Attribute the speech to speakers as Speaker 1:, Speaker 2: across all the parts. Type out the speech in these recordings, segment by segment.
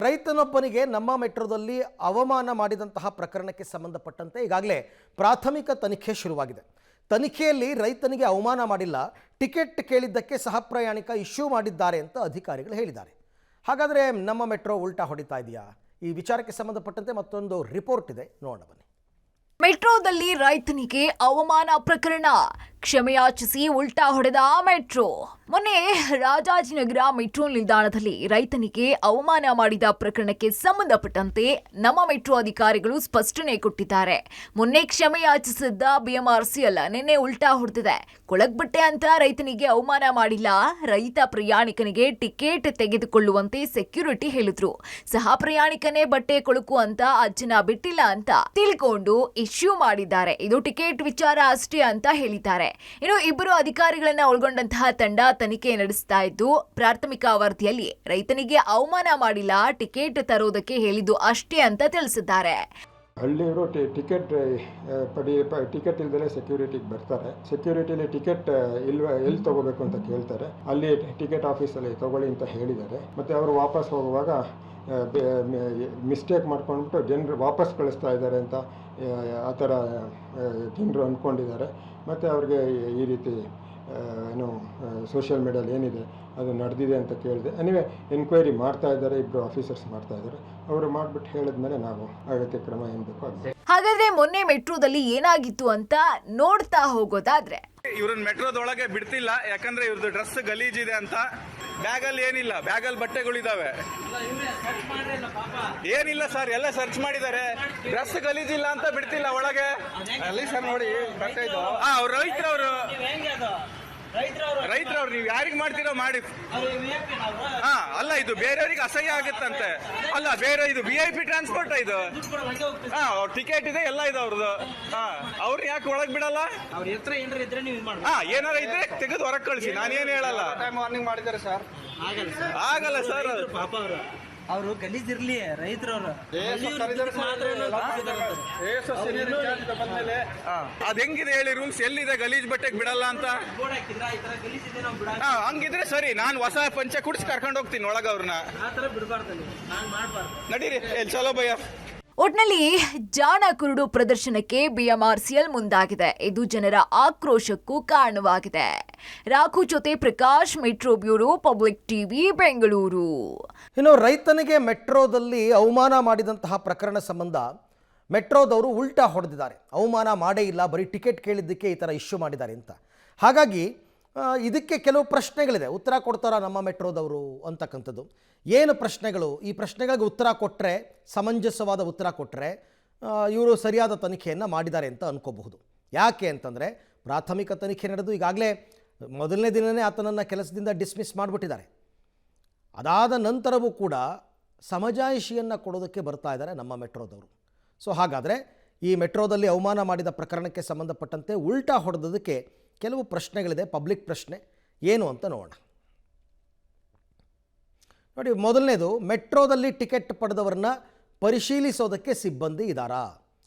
Speaker 1: ರೈತನೊಬ್ಬನಿಗೆ ನಮ್ಮ ಮೆಟ್ರೋದಲ್ಲಿ ಅವಮಾನ ಮಾಡಿದಂತಹ ಪ್ರಕರಣಕ್ಕೆ ಸಂಬಂಧಪಟ್ಟಂತೆ ಈಗಾಗಲೇ ಪ್ರಾಥಮಿಕ ತನಿಖೆ ಶುರುವಾಗಿದೆ. ತನಿಖೆಯಲ್ಲಿ ರೈತನಿಗೆ ಅವಮಾನ ಮಾಡಿಲ್ಲ, ಟಿಕೆಟ್ ಕೇಳಿದ್ದಕ್ಕೆ ಸಹ ಪ್ರಯಾಣಿಕ ಇಶ್ಯೂ ಮಾಡಿದ್ದಾರೆ ಅಂತ ಅಧಿಕಾರಿಗಳು ಹೇಳಿದ್ದಾರೆ. ಹಾಗಾದರೆ ನಮ್ಮ ಮೆಟ್ರೋ ಉಲ್ಟಾ ಹೊಡಿತಾ ಇದೆಯಾ? ಈ ವಿಚಾರಕ್ಕೆ ಸಂಬಂಧಪಟ್ಟಂತೆ ಮತ್ತೊಂದು ರಿಪೋರ್ಟ್ ಇದೆ, ನೋಡೋಣ ಬನ್ನಿ.
Speaker 2: ಮೆಟ್ರೋದಲ್ಲಿ ರೈತನಿಗೆ ಅವಮಾನ ಪ್ರಕರಣ, ಕ್ಷಮೆಯಾಚಿಸಿ ಉಲ್ಟಾ ಹೊಡೆದ ಮೆಟ್ರೋ. ಮೊನ್ನೆ ರಾಜಾಜಿನಗರ ಮೆಟ್ರೋ ನಿಲ್ದಾಣದಲ್ಲಿ ರೈತನಿಗೆ ಅವಮಾನ ಮಾಡಿದ ಪ್ರಕರಣಕ್ಕೆ ಸಂಬಂಧಪಟ್ಟಂತೆ ನಮ್ಮ ಮೆಟ್ರೋ ಅಧಿಕಾರಿಗಳು ಸ್ಪಷ್ಟನೆ ಕೊಟ್ಟಿದ್ದಾರೆ. ಮೊನ್ನೆ ಕ್ಷಮೆಯಾಚಿಸಿದ್ದ ಬಿಎಂಆರ್ಸಿಎಲ್ ನಿನ್ನೆ ಉಲ್ಟಾ ಹೊಡೆದಿದೆ. ಕೊಳಗ್ಬಟ್ಟೆ ಅಂತ ರೈತನಿಗೆ ಅವಮಾನ ಮಾಡಿಲ್ಲ, ರೈತ ಪ್ರಯಾಣಿಕನಿಗೆ ಟಿಕೆಟ್ ತೆಗೆದುಕೊಳ್ಳುವಂತೆ ಸೆಕ್ಯೂರಿಟಿ ಹೇಳಿದ್ರು. ಸಹ ಪ್ರಯಾಣಿಕನೇ ಬಟ್ಟೆ ಕೊಳಕು ಅಂತ ಅಜ್ಜನ ಬಿಟ್ಟಿಲ್ಲ ಅಂತ ತಿಳ್ಕೊಂಡು ಇಶ್ಯೂ ಮಾಡಿದ್ದಾರೆ. ಇದು ಟಿಕೆಟ್ ವಿಚಾರ ಅಷ್ಟೇ ಅಂತ ಹೇಳಿದ್ದಾರೆ. ಇನ್ನು ಇಬ್ಬರು ಅಧಿಕಾರಿಗಳನ್ನ ಒಳಗೊಂಡಂತಹ ತಂಡ ತನಿಖೆ ನಡೆಸ್ತಾ ಇದ್ದು, ಪ್ರಾಥಮಿಕ ವರದಿಯಲ್ಲಿ ರೈತನಿಗೆ ಅವಮಾನ ಮಾಡಿಲ್ಲ, ಟಿಕೆಟ್ ತರೋದಕ್ಕೆ ಹೇಳಿದ್ದು ಅಷ್ಟೇ ಅಂತ ತಿಳಿಸಿದ್ದಾರೆ.
Speaker 3: ಹಳ್ಳಿಯವರು ಟಿಕೆಟ್ ಇಲ್ದಲೇ ಸೆಕ್ಯೂರಿಟಿಗೆ ಬರ್ತಾರೆ. ಸೆಕ್ಯೂರಿಟಿಲಿ ಟಿಕೆಟ್ ಎಲ್ಲಿ ತಗೋಬೇಕು ಅಂತ ಕೇಳ್ತಾರೆ. ಅಲ್ಲಿ ಟಿಕೆಟ್ ಆಫೀಸಲ್ಲಿ ತಗೊಳ್ಳಿ ಅಂತ ಹೇಳಿದ್ದಾರೆ. ಮತ್ತು ಅವರು ವಾಪಸ್ ಹೋಗುವಾಗ ಮಿಸ್ಟೇಕ್ ಮಾಡ್ಕೊಂಡ್ಬಿಟ್ಟು ಜನರು ವಾಪಸ್ ಕಳಿಸ್ತಾ ಇದ್ದಾರೆ ಅಂತ ಆ ಥರ ಜನರು ಅಂದ್ಕೊಂಡಿದ್ದಾರೆ. ಮತ್ತು ಅವ್ರಿಗೆ ಈ ರೀತಿ ಏನು ಸೋಷಿಯಲ್ ಮೀಡಿಯಲ್ಲಿ ಏನಿದೆ ಅದು ನಡೆದಿದೆ ಅಂತ ಕೇಳಿದೆ. ಎನಿವೆ ಎನ್ಕ್ವೈರಿ ಮಾಡ್ತಾ ಇದ್ದಾರೆ, ಇಬ್ಬರು ಆಫೀಸರ್ಸ್ ಮಾಡ್ತಾ ಇದ್ದಾರೆ. ಅವರು ಮಾಡಿಬಿಟ್ಟು ಹೇಳಿದ್ಮೇಲೆ ನಾವು ಅಗತ್ಯ ಕ್ರಮ ಏನು ಬೇಕೋ ಅದು.
Speaker 2: ಹಾಗಾದ್ರೆ ಮೊನ್ನೆ ಮೆಟ್ರೋದಲ್ಲಿ ಏನಾಗಿತ್ತು ಅಂತ ನೋಡ್ತಾ ಹೋಗೋದಾದ್ರೆ,
Speaker 4: ಇವ್ರನ್ನ ಮೆಟ್ರೋದೊಳಗೆ ಬಿಡ್ತಿಲ್ಲ, ಯಾಕಂದ್ರೆ ಇವ್ರದ್ದು ಡ್ರೆಸ್ ಗಲೀಜಿದೆ ಅಂತ. ಬ್ಯಾಗಲ್ಲಿ ಏನಿಲ್ಲ, ಬ್ಯಾಗಲ್ಲಿ ಬಟ್ಟೆಗಳಿದಾವೆ. ಏನಿಲ್ಲ ಸರ್, ಎಲ್ಲ ಸರ್ಚ್ ಮಾಡಿದ್ದಾರೆ. ಡ್ರೆಸ್ ಗಲೀಜಿಲ್ಲ ಅಂತ ಬಿಡ್ತಿಲ್ಲ ಒಳಗೆ. ಅಲ್ಲಿ ಸರ್ ನೋಡಿ, ಅವ್ರು ರೈತರವ್ರು ನೀವು ಯಾರಿಗೆ ಮಾಡ್ತೀರೋ ಮಾಡಿ. ಅಲ್ಲ, ಇದು ಬೇರೆಯವ್ರಿಗೆ ಅಸಹ್ಯ ಆಗುತ್ತಂತೆ. ಅಲ್ಲ, ಬೇರೆ ಇದು VIP ಟ್ರಾನ್ಸ್ಪೋರ್ಟ್ ಇದು. ಅವ್ರ ಟಿಕೆಟ್ ಇದೆ, ಎಲ್ಲ ಇದೆ ಅವ್ರದ್ದು. ಅವ್ರು ಯಾಕೆ ಒಳಗ್ ಬಿಡಲ್ಲ? ಏನಾರ ಇದ್ರೆ ತೆಗೆದು ಹೊರಗೆ ಕಳಿಸಿ, ನಾನೇನು ಹೇಳಲ್ಲ. ಮಾರ್ನಿಂಗ್ ಮಾಡಿದ್ದಾರೆ ಸರ್, ಆಗಲ್ಲ ಸರ್.
Speaker 5: ಅವರು ಗಲೀಜಿರ್ಲಿ, ರೈತರವ್ರು
Speaker 4: ಅದ್ ಹೆಂಗಿದೆ ಹೇಳಿ ರೂಲ್ಸ್? ಎಲ್ಲಿದೆ ಗಲೀಜ್ ಬಟ್ಟೆಗೆ ಬಿಡಲ್ಲ ಅಂತ? ಹಂಗಿದ್ರೆ ಸರಿ, ನಾನು ಹೊಸ ಪಂಚೆ ಕುಡಿಸಿ ಕರ್ಕೊಂಡು ಹೋಗ್ತೀನಿ ಒಳಗ ಅವ್ರನ್ನ. ನಡೀರಿ, ಚಲೋ ಭಯ್ಯ.
Speaker 2: ಒಟ್ನಲ್ಲಿ ಜಾಣ ಕುರುಡು ಪ್ರದರ್ಶನಕ್ಕೆ ಬಿಎಂಆರ್ಸಿಎಲ್ ಮುಂದಾಗಿದೆ. ಇದು ಜನರ ಆಕ್ರೋಶಕ್ಕೂ ಕಾರಣವಾಗಿದೆ. ರಾಘು ಜೊತೆ Prakash, metro bureau, public TV, Bengaluru.
Speaker 1: ಇನ್ನು ರೈತನಿಗೆ ಮೆಟ್ರೋದಲ್ಲಿ ಅವಮಾನ ಮಾಡಿದಂತಹ ಪ್ರಕರಣ ಸಂಬಂಧ ಮೆಟ್ರೋದವರು ಉಲ್ಟಾ ಹೊಡೆದಿದ್ದಾರೆ. ಅವಮಾನ ಮಾಡೇ ಇಲ್ಲ, ಬರೀ ಟಿಕೆಟ್ ಕೇಳಿದ್ದಕ್ಕೆ ಈ ಥರ ಇಶ್ಯೂ ಮಾಡಿದ್ದಾರೆ ಅಂತ. ಹಾಗಾಗಿ ಇದಕ್ಕೆ ಕೆಲವು ಪ್ರಶ್ನೆಗಳಿದೆ. ಉತ್ತರ ಕೊಡ್ತಾರಾ ನಮ್ಮ ಮೆಟ್ರೋದವರು ಅಂತಕ್ಕಂಥದ್ದು. ಏನು ಪ್ರಶ್ನೆಗಳು? ಈ ಪ್ರಶ್ನೆಗಳಿಗೆ ಉತ್ತರ ಕೊಟ್ಟರೆ, ಸಮಂಜಸವಾದ ಉತ್ತರ ಕೊಟ್ಟರೆ ಇವರು ಸರಿಯಾದ ತನಿಖೆಯನ್ನು ಮಾಡಿದ್ದಾರೆ ಅಂತ ಅನ್ಕೋಬಹುದು. ಯಾಕೆ ಅಂತಂದರೆ, ಪ್ರಾಥಮಿಕ ತನಿಖೆ ನಡೆದು ಈಗಾಗಲೇ ಮೊದಲನೇ ದಿನವೇ ಆತನನ್ನು ಕೆಲಸದಿಂದ ಡಿಸ್ಮಿಸ್ ಮಾಡಿಬಿಟ್ಟಿದ್ದಾರೆ. ಅದಾದ ನಂತರವೂ ಕೂಡ ಸಮಜಾಯಿಷಿಯನ್ನು ಕೊಡೋದಕ್ಕೆ ಬರ್ತಾ ಇದ್ದಾರೆ ನಮ್ಮ ಮೆಟ್ರೋದವರು. ಸೊ ಹಾಗಾದರೆ ಈ ಮೆಟ್ರೋದಲ್ಲಿ ಅವಮಾನ ಮಾಡಿದ ಪ್ರಕರಣಕ್ಕೆ ಸಂಬಂಧಪಟ್ಟಂತೆ ಉಲ್ಟಾ ಹೊಡೆದೋದಕ್ಕೆ ಕೆಲವು ಪ್ರಶ್ನೆಗಳಿದೆ. ಪಬ್ಲಿಕ್ ಪ್ರಶ್ನೆ ಏನು ಅಂತ ನೋಡೋಣ. ನೋಡಿ, ಮೊದಲನೇದು, ಮೆಟ್ರೋದಲ್ಲಿ ಟಿಕೆಟ್ ಪಡೆದವ್ರನ್ನ ಪರಿಶೀಲಿಸೋದಕ್ಕೆ ಸಿಬ್ಬಂದಿ ಇದ್ದಾರಾ?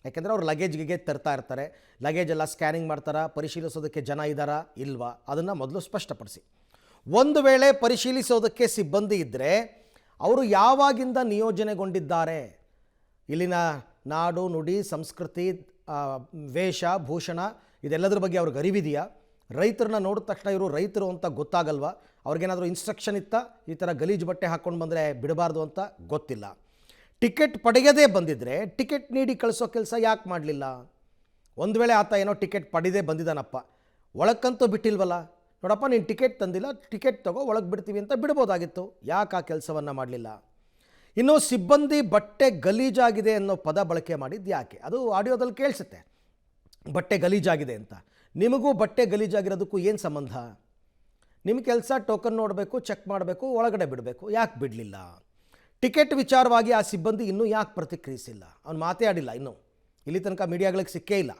Speaker 1: ಯಾಕೆಂದರೆ ಅವ್ರು ಲಗೇಜ್ಗೆ ತರ್ತಾ ಇರ್ತಾರೆ, ಲಗೇಜ್ ಎಲ್ಲ ಸ್ಕ್ಯಾನಿಂಗ್ ಮಾಡ್ತಾರಾ, ಪರಿಶೀಲಿಸೋದಕ್ಕೆ ಜನ ಇದ್ದಾರಾ ಇಲ್ವಾ ಅದನ್ನು ಮೊದಲು ಸ್ಪಷ್ಟಪಡಿಸಿ. ಒಂದು ವೇಳೆ ಪರಿಶೀಲಿಸೋದಕ್ಕೆ ಸಿಬ್ಬಂದಿ ಇದ್ದರೆ ಅವರು ಯಾವಾಗಿಂದ ನಿಯೋಜನೆಗೊಂಡಿದ್ದಾರೆ? ಇಲ್ಲಿನ ನಾಡು, ನುಡಿ, ಸಂಸ್ಕೃತಿ, ವೇಷ, ಭೂಷಣ ಇದೆಲ್ಲದರ ಬಗ್ಗೆ ಅವ್ರಿಗೆ ಅರಿವಿದೆಯಾ? ರೈತರನ್ನ ನೋಡಿದ ತಕ್ಷಣ ಇವರು ರೈತರು ಅಂತ ಗೊತ್ತಾಗಲ್ವಾ? ಅವ್ರಿಗೇನಾದರೂ ಇನ್ಸ್ಟ್ರಕ್ಷನ್ ಇತ್ತಾ ಈ ಥರ ಗಲೀಜು ಬಟ್ಟೆ ಹಾಕ್ಕೊಂಡು ಬಂದರೆ ಬಿಡಬಾರ್ದು ಅಂತ? ಗೊತ್ತಿಲ್ಲ. ಟಿಕೆಟ್ ಪಡೆಯದೇ ಬಂದಿದ್ದರೆ ಟಿಕೆಟ್ ನೀಡಿ ಕಳಿಸೋ ಕೆಲಸ ಯಾಕೆ ಮಾಡಲಿಲ್ಲ? ಒಂದು ವೇಳೆ ಆತ ಏನೋ ಟಿಕೆಟ್ ಪಡೆದೇ ಬಂದಿದ್ದಾನಪ್ಪ, ಒಳಕ್ಕಂತೂ ಬಿಟ್ಟಿಲ್ವಲ್ಲ, ನೋಡಪ್ಪ ನೀನು ಟಿಕೆಟ್ ತಂದಿಲ್ಲ, ಟಿಕೆಟ್ ತಗೋ, ಒಳಗೆ ಬಿಡ್ತೀವಿ ಅಂತ ಬಿಡ್ಬೋದಾಗಿತ್ತು. ಯಾಕೆ ಆ ಕೆಲಸವನ್ನು ಮಾಡಲಿಲ್ಲ? ಇನ್ನು ಸಿಬ್ಬಂದಿ ಬಟ್ಟೆ ಗಲೀಜಾಗಿದೆ ಅನ್ನೋ ಪದ ಬಳಕೆ ಮಾಡಿದ್ದು ಯಾಕೆ? ಅದು ಆಡಿಯೋದಲ್ಲಿ ಕೇಳಿಸುತ್ತೆ, ಬಟ್ಟೆ ಗಲೀಜಾಗಿದೆ ಅಂತ. ನಿಮಗೂ ಬಟ್ಟೆ ಗಲೀಜಾಗಿರೋದಕ್ಕೂ ಏನು ಸಂಬಂಧ? ನಿಮ್ಮ ಕೆಲಸ ಟೋಕನ್ ನೋಡಬೇಕು, ಚೆಕ್ ಮಾಡಬೇಕು, ಒಳಗಡೆ ಬಿಡಬೇಕು. ಯಾಕೆ ಬಿಡಲಿಲ್ಲ? ಟಿಕೆಟ್ ವಿಚಾರವಾಗಿ ಆ ಸಿಬ್ಬಂದಿ ಇನ್ನೂ ಯಾಕೆ ಪ್ರತಿಕ್ರಿಯಿಸಿಲ್ಲ? ಅವ್ನು ಮಾತೇ ಆಡಿಲ್ಲ, ಇನ್ನೂ ಇಲ್ಲಿ ತನಕ ಮೀಡಿಯಾಗಳಿಗೆ ಸಿಕ್ಕೇ ಇಲ್ಲ.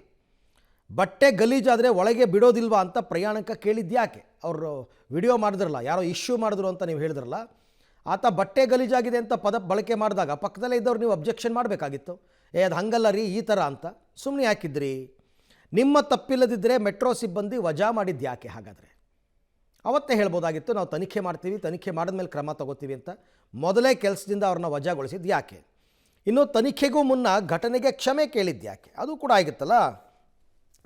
Speaker 1: ಬಟ್ಟೆ ಗಲೀಜಾದರೆ ಒಳಗೆ ಬಿಡೋದಿಲ್ವಾ ಅಂತ ಪ್ರಯಾಣಿಕ ಕೇಳಿದ್ದು ಯಾಕೆ? ಅವರು ವಿಡಿಯೋ ಮಾಡಿದ್ರಲ್ಲ, ಯಾರೋ ಇಶ್ಯೂ ಮಾಡಿದ್ರು ಅಂತ ನೀವು ಹೇಳಿದ್ರಲ್ಲ, ಆತ ಬಟ್ಟೆ ಗಲೀಜಾಗಿದೆ ಅಂತ ಪದ ಬಳಕೆ ಮಾಡಿದಾಗ ಪಕ್ಕದಲ್ಲೇ ಇದ್ದವ್ರು ನೀವು ಅಬ್ಜೆಕ್ಷನ್ ಮಾಡಬೇಕಾಗಿತ್ತು. ಅದು ಹಂಗಲ್ಲ ರೀ, ಈ ಥರ ಅಂತ ಸುಮ್ಮನೆ ಯಾಕಿದ್ರಿ? ನಿಮ್ಮ ತಪ್ಪಿಲ್ಲದಿದ್ದರೆ ಮೆಟ್ರೋ ಸಿಬ್ಬಂದಿ ವಜಾ ಮಾಡಿದ್ದು ಯಾಕೆ? ಹಾಗಾದರೆ ಅವತ್ತೇ ಹೇಳ್ಬೋದಾಗಿತ್ತು ನಾವು ತನಿಖೆ ಮಾಡ್ತೀವಿ, ತನಿಖೆ ಮಾಡಿದ್ಮೇಲೆ ಕ್ರಮ ತಗೋತೀವಿ ಅಂತ. ಮೊದಲೇ ಕೆಲಸದಿಂದ ಅವ್ರನ್ನ ವಜಾಗೊಳಿಸಿದ್ದು ಯಾಕೆ? ಇನ್ನು ತನಿಖೆಗೂ ಮುನ್ನ ಘಟನೆಗೆ ಕ್ಷಮೆ ಕೇಳಿದ್ದು ಯಾಕೆ? ಅದು ಕೂಡ ಆಗಿತ್ತಲ್ಲ.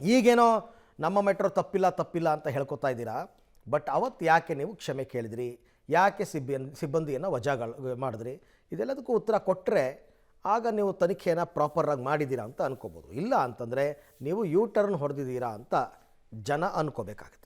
Speaker 1: ಈಗೇನೋ ನಮ್ಮ ಮೆಟ್ರೋ ತಪ್ಪಿಲ್ಲ ಅಂತ ಹೇಳ್ಕೊತಾ ಇದ್ದೀರಾ. ಬಟ್ ಅವತ್ತು ಯಾಕೆ ನೀವು ಕ್ಷಮೆ ಕೇಳಿದ್ರಿ? ಯಾಕೆ ಸಿಬ್ಬಂದಿಯನ್ನು ಮಾಡಿದ್ರಿ? ಇದೆಲ್ಲದಕ್ಕೂ ಉತ್ತರ ಕೊಟ್ಟರೆ ಆಗ ನೀವು ತನಿಖೆಯನ್ನು ಪ್ರಾಪರಾಗಿ ಮಾಡಿದ್ದೀರಾ ಅಂತ ಅನ್ಕೋಬೋದು. ಇಲ್ಲ ಅಂತಂದರೆ ನೀವು ಯೂ ಟರ್ನ್ ಹೊಡೆದಿದ್ದೀರಾ ಅಂತ ಜನ ಅನ್ಕೋಬೇಕಾಗುತ್ತೆ.